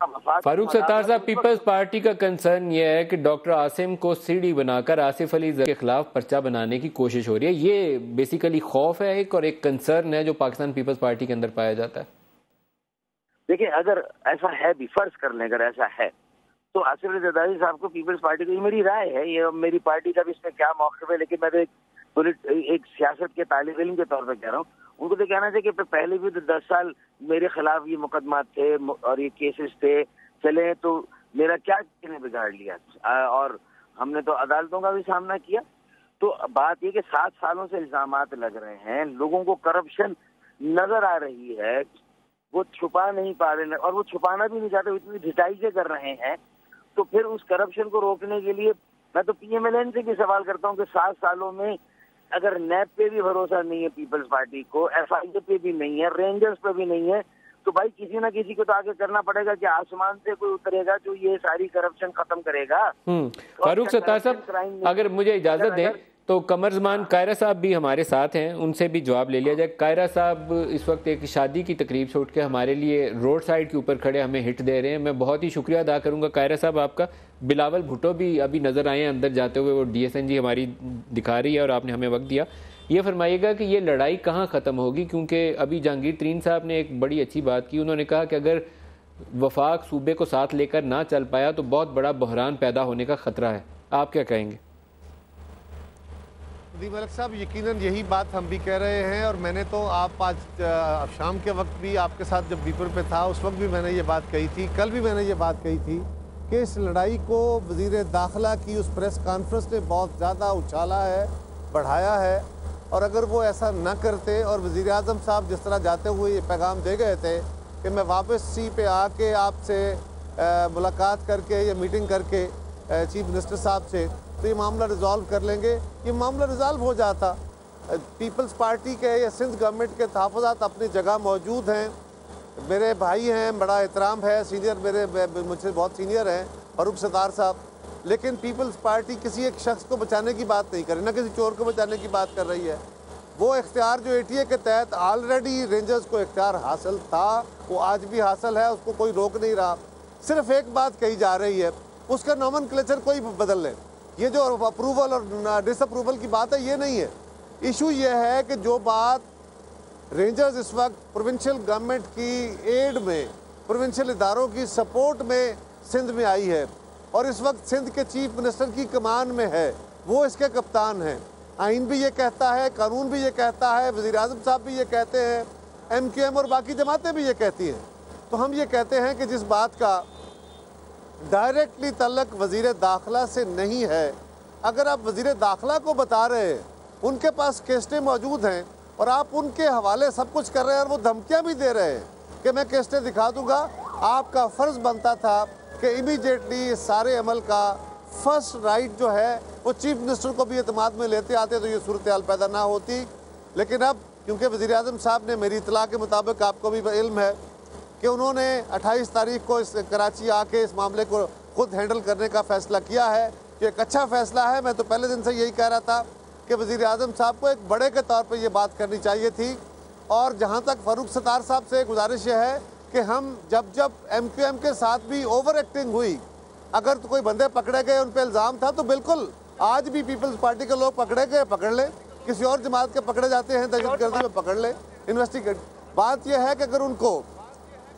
Speaker 1: फारूक सत्तार साहब, पीपल्स पार्टी का कंसर्न यह है कि डॉक्टर आसिम को सीढ़ी बनाकर आसिफ अली के खिलाफ पर्चा बनाने की कोशिश हो रही है। ये बेसिकली खौफ है एक, और एक कंसर्न है जो पाकिस्तान पीपल्स पार्टी के अंदर पाया जाता है।
Speaker 3: देखिए, अगर ऐसा है भी, फर्ज कर लें अगर ऐसा है, तो आसिफ अली जरदारी साहब को पीपल्स पार्टी को, ये मेरी राय है, ये मेरी पार्टी का भी इसमें क्या मौक़िफ़ है, लेकिन मैं तो एक सियासत के तालिब इल्म के तौर पर कह रहा हूँ, उनको तो कहना चाहिए कि पहले भी तो 10 साल मेरे खिलाफ ये मुकदमा थे और ये केसेस थे, चले तो मेरा क्या किसने बिगाड़ लिया? और हमने तो अदालतों का भी सामना किया। तो बात ये कि 7 सालों से इल्जामात लग रहे हैं, लोगों को करप्शन नजर आ रही है, वो छुपा नहीं पा रहे और वो छुपाना भी नहीं चाहते, इतनी ढिठाई से कर रहे हैं। तो फिर उस करप्शन को रोकने के लिए मैं तो पीएमएलएन से भी सवाल करता हूँ कि 7 सालों में अगर नैब पे भी भरोसा नहीं है पीपल्स पार्टी को, एफआईए पे भी नहीं है, रेंजर्स पे भी नहीं है, तो तो भाई किसी ना किसी को तो आगे करना पड़ेगा कि आसमान से कोई उतरेगा जो ये सारी करप्शन खत्म करेगा।
Speaker 1: फारूक सत्तार साहब, अगर मुझे इजाजत दें तो कमरजमान कायरा साहब भी हमारे साथ हैं, उनसे भी जवाब ले लिया जाए। कायरा साहब इस वक्त एक शादी की तकरीब से उठ के हमारे लिए रोड साइड के ऊपर खड़े हमें हिट दे रहे हैं। मैं बहुत ही शुक्रिया अदा करूंगा कायरा साहब आपका। बिलावल भुट्टो भी अभी नज़र आए हैं अंदर जाते हुए, वो DSNG हमारी दिखा रही है और आपने हमें वक्त दिया। ये फरमाइएगा कि ये लड़ाई कहाँ ख़त्म होगी, क्योंकि अभी जहांगीर तरीन साहब ने एक बड़ी अच्छी बात की। उन्होंने कहा कि अगर वफाक सूबे को साथ लेकर ना चल पाया तो बहुत बड़ा बहरान पैदा होने का ख़तरा है। आप क्या कहेंगे?
Speaker 4: नदीम मलिक साहब, यकीनन यही बात हम भी कह रहे हैं, और मैंने तो आप आज शाम के वक्त भी आपके साथ जब बीपर पे था उस वक्त भी मैंने ये बात कही थी, कल भी मैंने ये बात कही थी कि इस लड़ाई को वज़ीर दाखिला की उस प्रेस कॉन्फ्रेंस ने बहुत ज़्यादा उछाला है, बढ़ाया है। और अगर वो ऐसा न करते और वज़ीर आज़म साहब जिस तरह जाते हुए ये पैगाम दे गए थे कि मैं वापस सी पे आके आपसे मुलाकात करके या मीटिंग करके चीफ मिनिस्टर साहब से तो ये मामला रिजॉल्व कर लेंगे, ये मामला रिजॉल्व हो जाता। पीपल्स पार्टी के या सिंध गवर्नमेंट के तहफ़्फ़ुज़ात अपनी जगह मौजूद हैं, मेरे भाई हैं, बड़ा एहतराम है, सीनियर मेरे मुझसे बहुत सीनियर हैं फारूक सत्तार साहब, लेकिन पीपल्स पार्टी किसी एक शख्स को बचाने की बात नहीं कर रही, ना किसी चोर को बचाने की बात कर रही है। वो इख्तियार जो ATA के तहत ऑलरेडी रेंजर्स को इख्तियार हासिल था वो आज भी हासिल है, उसको कोई रोक नहीं रहा। सिर्फ एक बात कही जा रही है, उसका नॉमेनक्लेचर कोई बदल ले। ये जो अप्रूवल और डिसअप्रूवल की बात है ये नहीं है। इशू ये है कि जो बात रेंजर्स इस वक्त प्रोविंशियल गवर्नमेंट की एड में, प्रोविंशियल इदारों की सपोर्ट में सिंध में आई है और इस वक्त सिंध के चीफ मिनिस्टर की कमान में है, वो इसके कप्तान हैं। आइन भी ये कहता है, कानून भी ये कहता है, वज़ीर आज़म साहब भी ये कहते हैं, MQM और बाकी जमातें भी ये कहती हैं। तो हम ये कहते हैं कि जिस बात का डायरेक्टली तल्लक वज़ीर दाखिला से नहीं है, अगर आप वज़ीर दाखिला को बता रहे हैं, उनके पास केस्टें मौजूद हैं और आप उनके हवाले सब कुछ कर रहे हैं और वो धमकियां भी दे रहे हैं कि मैं केस्टें दिखा दूंगा, आपका फ़र्ज़ बनता था कि इमीडिएटली सारे अमल का फर्स्ट राइट जो है वो चीफ मिनिस्टर को भी एतमाद में लेते आते तो ये सूरत हाल पैदा ना होती। लेकिन अब क्योंकि वज़ीर आज़म साहब ने, मेरी इतला के मुताबिक, आपको भी इल्म है कि उन्होंने 28 तारीख को इस कराची आके इस मामले को खुद हैंडल करने का फ़ैसला किया है, कि एक अच्छा फ़ैसला है। मैं तो पहले दिन से यही कह रहा था कि वज़ीर आज़म साहब को एक बड़े के तौर पर ये बात करनी चाहिए थी। और जहाँ तक फारूक सत्तार साहब से गुजारिश है कि हम जब MQM के साथ भी ओवर एक्टिंग हुई, अगर तो कोई बंदे पकड़े गए, उन पर इल्ज़ाम था, तो बिल्कुल आज भी पीपल्स पार्टी के लोग पकड़े गए, पकड़ ले, किसी और जमात के पकड़े जाते हैं दहशतगर्दी में, पकड़ ले, इन्वेस्टिगेट। बात यह है कि अगर उनको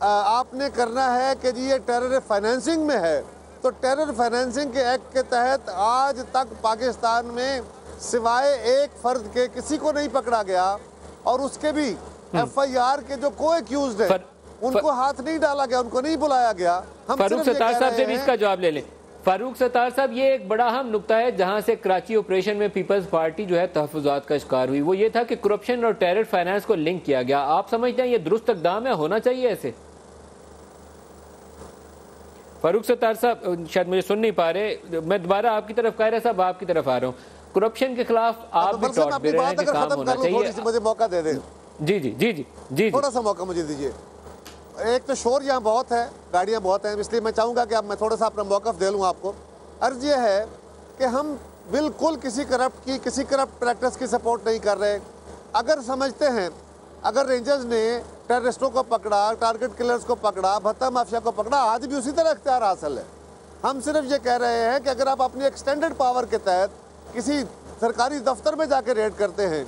Speaker 4: आपने करना है कि जी ये टेरर फाइनेंसिंग में है, तो टेरर फाइनेंसिंग के एक्ट के तहत आज तक पाकिस्तान में सिवाय एक फ़र्द के किसी को नहीं पकड़ा गया, और उसके भी FIR के जो को एक्यूज्ड है उनको हाथ नहीं डाला गया, उनको नहीं बुलाया गया। हम
Speaker 1: फारूक सत्तार साहब से भी इसका जवाब ले लें। फारूक सत्तार साहब, ये एक बड़ा अहम नुकता है जहां से कराची ऑपरेशन में पीपल्स पार्टी जो है तहफ़्फ़ुज़ात का शिकार हुई, वो ये था कि करप्शन और टेरर फाइनेंस को लिंक किया गया। आप समझते हैं ये दुरुस्त इक़दाम है, होना चाहिए ऐसे? फारूक सत्तार साहब शायद मुझे सुन नहीं पा रहे, मैं दोबारा आपकी तरफ, कायरा साहब आपकी तरफ आ रहा हूँ। करप्शन के खिलाफ आप भी टॉट दे रहे हैं कि काम होना चाहिए।
Speaker 4: मुझे मौका दे दें।
Speaker 1: जी जी जी जी जी,
Speaker 4: थोड़ा सा मौका मुझे दीजिए। एक तो शोर यहाँ बहुत है, गाड़ियाँ बहुत हैं, इसलिए मैं चाहूँगा कि अब मैं थोड़ा सा अपना मौक़िफ़ दे लूँ आपको। अर्ज़ ये है कि हम बिल्कुल किसी करप्ट प्रैक्टिस की सपोर्ट नहीं कर रहे। अगर समझते हैं, अगर रेंजर्स ने टेररिस्टों को पकड़ा, टारगेट किलर्स को पकड़ा, भत्ता माफिया को पकड़ा, आज भी उसी तरह इख्तियार हासिल है। हम सिर्फ ये कह रहे हैं कि अगर आप अपनी एक्सटेंडेड पावर के तहत किसी सरकारी दफ्तर में जाके रेड करते हैं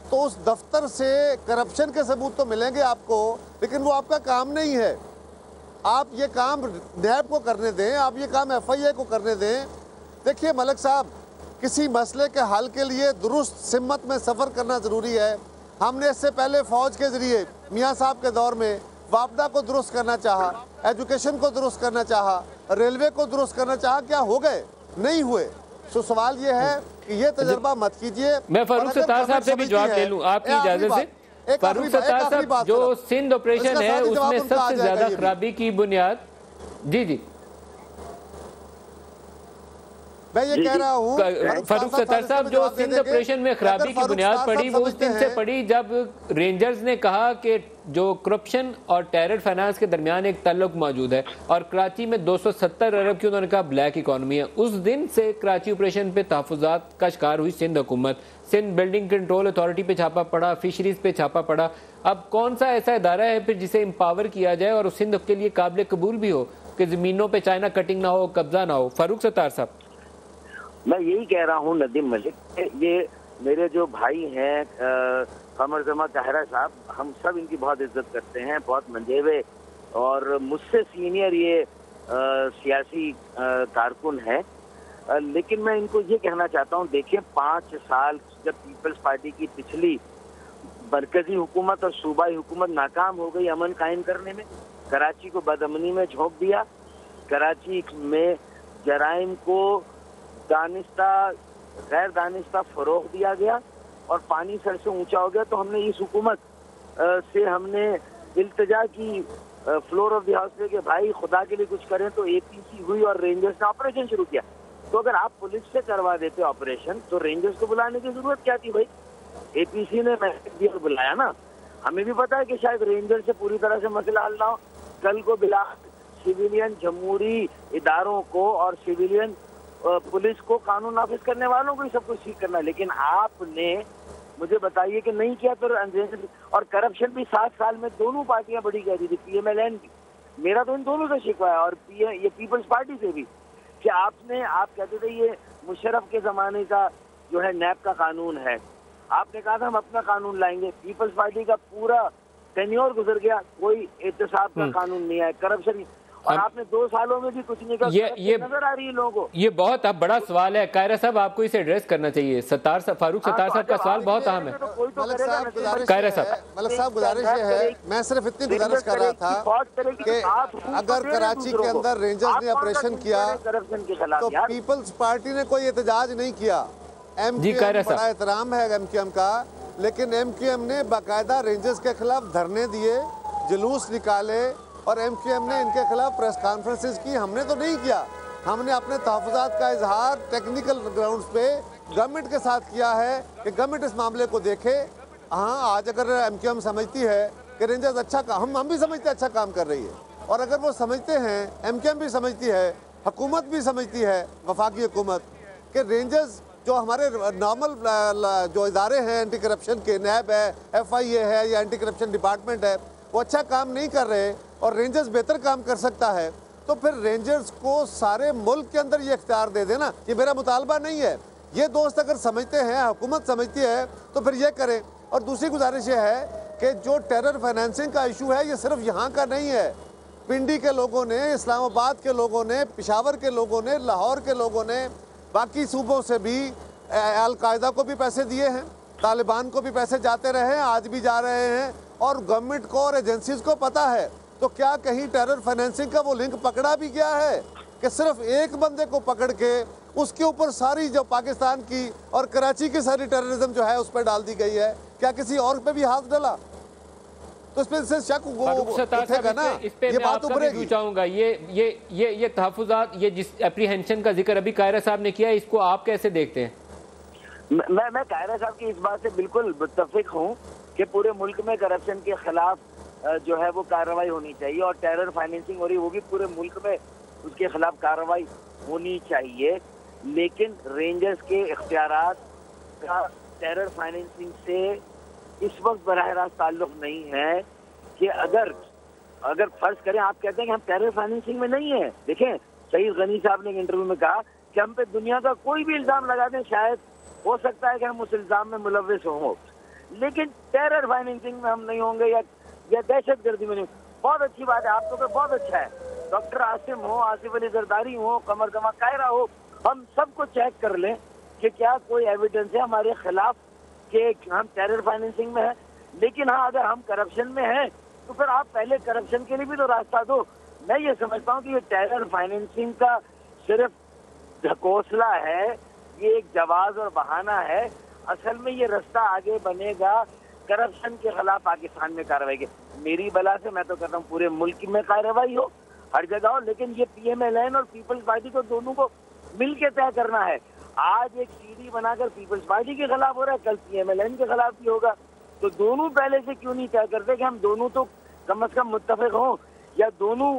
Speaker 4: तो उस दफ्तर से करप्शन के सबूत तो मिलेंगे आपको, लेकिन वो आपका काम नहीं है। आप ये काम नैब को करने दें, आप ये काम FIA को करने दें। देखिए मलिक साहब, किसी मसले के हल के लिए दुरुस्त सिम्मत में सफ़र करना ज़रूरी है। हमने इससे पहले फ़ौज के ज़रिए मियाँ साहब के दौर में वापडा को दुरुस्त करना चाहा, एजुकेशन को दुरुस्त करना चाहा, रेलवे को दुरुस्त करना चाहा, क्या हो गए? नहीं हुए। तो सवाल ये है कि ये तजर्बा मत कीजिए।
Speaker 1: मैं फारूक सत्तार साहब से भी जवाब ले लूं आपकी इजाजत से। फारूक सत्तार साहब, जो सिंध ऑपरेशन है उसमें सबसे ज्यादा खराबी की बुनियाद, जी जी
Speaker 4: मैं ये कह रहा हूँ
Speaker 1: फारूक सत्तार साहब, जो सिंध ऑपरेशन में खराबी की बुनियाद पड़ी वो उस दिन से पड़ी जब रेंजर्स ने कहा कि जो करप्शन और टेरर फाइनेंस के दरमियान एक ताल्लुक मौजूद है और कराची में 270 अरब की उन्होंने कहा ब्लैक इकॉनमी है। उस दिन से कराची ऑपरेशन पे तहफुजात का शिकार हुई सिंध हुकूमत। सिंध बिल्डिंग कंट्रोल अथॉरिटी पे छापा पड़ा, फिशरीज पे छापा पड़ा। अब कौन सा ऐसा इदारा है फिर जिसे एम्पावर किया जाए और सिंध के लिए काबिल कबूल भी हो कि जमीनों पे चाइना कटिंग ना हो, कब्जा ना हो? फारूक सत्तार साहब,
Speaker 3: मैं यही कह रहा हूँ नदीम मलिक, ये मेरे जो भाई हैं कमर जमा ताहिरा साहब, हम सब इनकी बहुत इज्जत करते हैं, बहुत मंजेवे और मुझसे सीनियर ये सियासी कारकुन है। लेकिन मैं इनको ये कहना चाहता हूँ, देखिए 5 साल जब पीपल्स पार्टी की पिछली मरकजी हुकूमत और सूबाई हुकूमत नाकाम हो गई अमन कायम करने में, कराची को बदअमनी में झोंक दिया, कराची में जराइम को दानिस्ता गैर दानिस्ता फरोग दिया गया और पानी सर से ऊंचा हो गया, तो हमने इस हुकूमत से हमने इल्तिजा की फ्लोर ऑफ द हाउस पे कि भाई खुदा के लिए कुछ करें, तो एपीसी हुई और रेंजर्स ने ऑपरेशन शुरू किया। तो अगर आप पुलिस से करवा देते ऑपरेशन तो रेंजर्स को बुलाने की जरूरत क्या थी भाई? एपीसी ने मैसेज दिया बुलाया ना। हमें भी पता है कि शायद रेंजर से पूरी तरह से मसला हल ना हो, कल को बिला सिविलियन जमहूरी इदारों को और सिविलियन पुलिस को कानून नाफिज करने वालों को ही सब कुछ ठीक करना है। लेकिन आपने मुझे बताइए कि नहीं किया। तो और करप्शन भी 7 साल में दोनों पार्टियां बड़ी कह रही थी, पीएमएलएन भी। मेरा तो इन दोनों से शिकवा है और ये पीपल्स पार्टी से भी कि आप कहते थे ये मुशर्रफ के जमाने का जो है नैब का कानून है, आपने कहा था हम अपना कानून लाएंगे। पीपल्स पार्टी का पूरा टेन्योर गुजर गया, कोई एहतसाब का कानून नहीं आया, करप्शन, और आपने 2 सालों में भी कुछ नहीं कहा। ये नजर आ रही है लोगों को।
Speaker 1: ये बहुत अब बड़ा सवाल है कायरा साहब, आपको इसे एड्रेस करना चाहिए। फारूक सत्तार साहब का सवाल बहुत अहम है।
Speaker 4: कायरा साहब, गुजारिश ये है, मैं सिर्फ इतनी गुजारिश कर रहा था कि अगर कराची के अंदर रेंजर्स ने ऑपरेशन किया तो पीपल्स पार्टी ने कोई एहतजाज नहीं किया। एमक्यूएम बड़ा एहतराम है एमक्यूएम का, लेकिन एमक्यूएम ने बाकायदा रेंजर्स के खिलाफ धरने दिए, जुलूस निकाले और एमक्यूएम ने इनके खिलाफ प्रेस कॉन्फ्रेंसेस की। हमने तो नहीं किया, हमने अपने तहफ़्फ़ुज़ात का इजहार टेक्निकल ग्राउंड्स पे गवर्नमेंट के साथ किया है कि गवर्नमेंट इस मामले को देखे। हाँ, आज अगर एमक्यूएम समझती है कि रेंजर्स अच्छा हम भी समझते हैं अच्छा काम कर रही है, और अगर वो समझते हैं, एमक्यूएम भी समझती है, हुकूमत भी समझती है, वफाकी हुकूमत, कि रेंजर्स जो हमारे नॉर्मल जो इदारे हैं एंटी करप्शन के, नैब है, FIA है या एंटी करप्शन डिपार्टमेंट है, वो अच्छा काम नहीं कर रहे और रेंजर्स बेहतर काम कर सकता है, तो फिर रेंजर्स को सारे मुल्क के अंदर ये इख्तियार दे देना। ये मेरा मुतालबा नहीं है। ये दोस्त अगर समझते हैं, हुकूमत समझती है, तो फिर ये करें। और दूसरी गुजारिश ये है कि जो टेरर फाइनेंसिंग का इशू है ये सिर्फ यहाँ का नहीं है। पिंडी के लोगों ने, इस्लामाबाद के लोगों ने, पेशावर के लोगों ने, लाहौर के लोगों ने, बाकी सूबों से भी अलकायदा को भी पैसे दिए हैं, तालिबान को भी पैसे जाते रहे हैं, आज भी जा रहे हैं, और गवर्नमेंट को और एजेंसीज को पता है। तो क्या कहीं टेरर फाइनेंसिंग का वो लिंक पकड़ा भी गया है कि सिर्फ एक बंदे को पकड़ के उसके ऊपर सारी जो पाकिस्तान की और कराची की सारी टेररिज्म जो है उस पर डाल दी गई है? क्या किसी और पे भी हाथ डाला? तो इस पे से शक उठेगा ना, ये बात उभरेगी।
Speaker 1: चाहूंगा ये तहफुजात, ये जिस एप्रीहेंशन का जिक्र अभी कायरा साहब ने किया, इसको आप कैसे देखते हैं?
Speaker 3: मैं कायरा साहब की इस बात से बिल्कुल मुत्तफिक हूँ कि पूरे मुल्क में करप्शन के खिलाफ जो है वो कार्रवाई होनी चाहिए, और टेरर फाइनेंसिंग हो रही वो भी पूरे मुल्क में उसके खिलाफ कार्रवाई होनी चाहिए। लेकिन रेंजर्स के इख्तियारात का टेरर फाइनेंसिंग से इस वक्त बराह रास्त ताल्लुक नहीं है कि अगर फर्ज करें, आप कहते हैं कि हम टेरर फाइनेंसिंग में नहीं है। देखें, सईद गनी साहब ने एक इंटरव्यू में कहा कि हम पे दुनिया का कोई भी इल्जाम लगा दें, शायद हो सकता है कि हम उस इल्जाम में मुलव्विस हों, लेकिन टेरर फाइनेंसिंग में हम नहीं होंगे या दहशतगर्दी में नहीं। बहुत अच्छी बात है, आप तो बहुत अच्छा है। डॉक्टर आसिम हो, आसिफ अली जरदारी हो, कमर जमा कायरा हो, हम सबको चेक कर लें कि क्या कोई एविडेंस है हमारे खिलाफ कि हम टेरर फाइनेंसिंग में है। लेकिन हाँ, अगर हम करप्शन में हैं तो फिर आप पहले करप्शन के लिए भी तो रास्ता दो। मैं ये समझता हूँ कि ये टेरर फाइनेंसिंग का सिर्फ ढकोसला है, ये एक जवाज और बहाना है। असल में ये रास्ता आगे बनेगा करप्शन के खिलाफ पाकिस्तान में कार्रवाई के। मेरी बला से मैं तो कहता हूँ पूरे मुल्क में कार्रवाई हो, हर जगह हो, लेकिन ये पीएमएलएन और पीपल्स पार्टी को दोनों को मिल के तय करना है। आज एक सीडी बनाकर पीपल्स पार्टी के खिलाफ हो रहा है, कल PMLN के खिलाफ भी होगा। तो दोनों पहले से क्यों नहीं तय करते कि हम दोनों तो कम से कम मुत्तफिक हों, या दोनों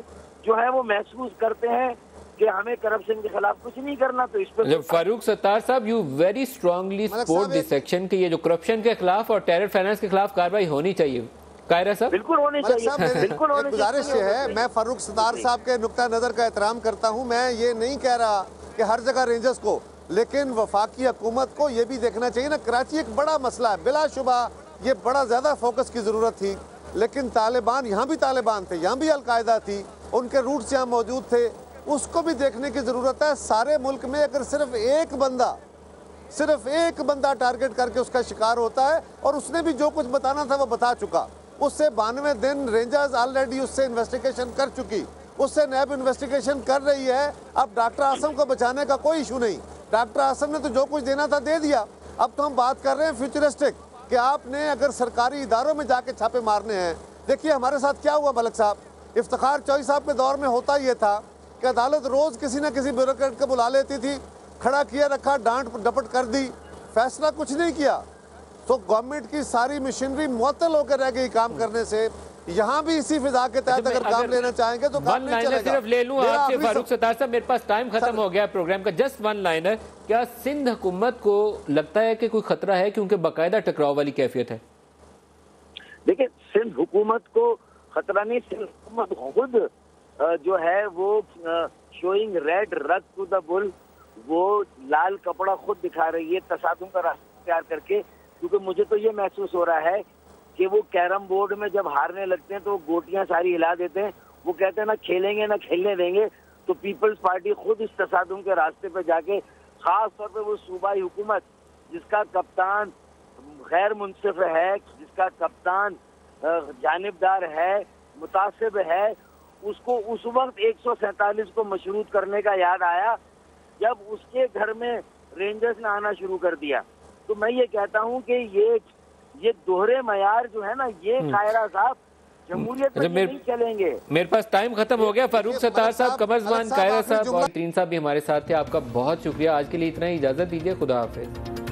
Speaker 3: जो है वो महसूस करते हैं कि हमें करप्शन के खिलाफ कुछ नहीं करना। तो इस पर
Speaker 1: फारूक सत्तार साहब, you very strongly support this section कि ये जो करप्शन के खिलाफ और टेरर फाइनेंस के खिलाफ कार्रवाई होनी चाहिए। कायरा साहब
Speaker 3: बिल्कुल होनी चाहिए, बिल्कुल होनी चाहिए।
Speaker 4: गुजारिश ये है, मैं फारूक सत्तार साहब के नुक्ता नजर का एहतराम करता हूँ। मैं ये नहीं कह रहा कि हर जगह रेंजर्स को, लेकिन वफाकी हुकूमत को ये भी देखना चाहिए ना। कराची एक बड़ा मसला है, बिलाशुबा ये बड़ा ज्यादा फोकस की जरूरत थी, लेकिन तालिबान, यहाँ भी तालिबान थे, यहाँ भी अलकायदा थी, उनके रूट्स यहाँ मौजूद थे, उसको भी देखने की जरूरत है। सारे मुल्क में अगर सिर्फ एक बंदा टारगेट करके उसका शिकार होता है, और उसने भी जो कुछ बताना था वो बता चुका, उससे 92 दिन रेंजर्स ऑलरेडी उससे इन्वेस्टिगेशन कर चुकी, उससे नैब इन्वेस्टिगेशन कर रही है। अब डॉक्टर आसम को बचाने का कोई इशू नहीं, डॉक्टर आसम ने तो जो कुछ देना था दे दिया। अब तो हम बात कर रहे हैं फ्यूचरिस्टिक कि आपने अगर सरकारी इदारों में जाके छापे मारने हैं। देखिए हमारे साथ क्या हुआ मलिक साहब, इफ्तिखार चौधरी साहब के दौर में होता ये था कि अदालत रोज किसी न किसी ब्यूरोक्रेट को बुला लेती थी, खड़ा किया रखा, डांट डपट कर दी, फैसला कुछ नहीं किया। तो गवर्नमेंट की सारी मशीनरी मुअत्तल होकर रह गई काम करने से। यहाँ भी इसी फिजा के तहत अगर काम लेना चाहेंगे तो काम नहीं चलेगा।
Speaker 1: सिर्फ ले लूं आपसे फारूक सत्तार साहब, मेरे पास टाइम खत्म हो गया प्रोग्राम का, जस्ट वन लाइनर। क्या सिंध हुकूमत को लगता है कि कोई खतरा है, क्योंकि बाकायदा टकराव वाली कैफियत है?
Speaker 3: देखिए, सिंध हुकूमत को खतरा नहीं, सिंध हुकूमत खुद जो है वो शोइंग रेड रग टू द बुल, वो लाल कपड़ा खुद दिखा रही है तसादुम का रास्ता तैयार करके। क्योंकि मुझे तो ये महसूस हो रहा है कि वो कैरम बोर्ड में जब हारने लगते हैं तो गोटियां सारी हिला देते हैं, वो कहते हैं ना खेलेंगे ना खेलने देंगे। तो पीपल्स पार्टी खुद इस तसादुम के रास्ते पे जाके, खास तौर पे वो सूबाई हुकूमत जिसका कप्तान गैर मुनसिफ है, जिसका कप्तान जानिबदार है, मुतासिब है, उसको उस वक्त 147 को मशरूत करने का याद आया जब उसके घर में रेंजर्स ने आना शुरू कर दिया। तो मैं ये कहता हूँ कि ये दोहरे मयार जो है ना, ये कायरा साहब जमहूरियत में नहीं चलेंगे।
Speaker 1: मेरे पास टाइम खत्म हो गया। फारूक सत्तार साहब, कमरजमान, कायरा साहब और तरीन साहब भी हमारे साथ थे। आपका बहुत शुक्रिया। आज के लिए इतना ही, इजाजत दीजिए। खुदा हाफिज।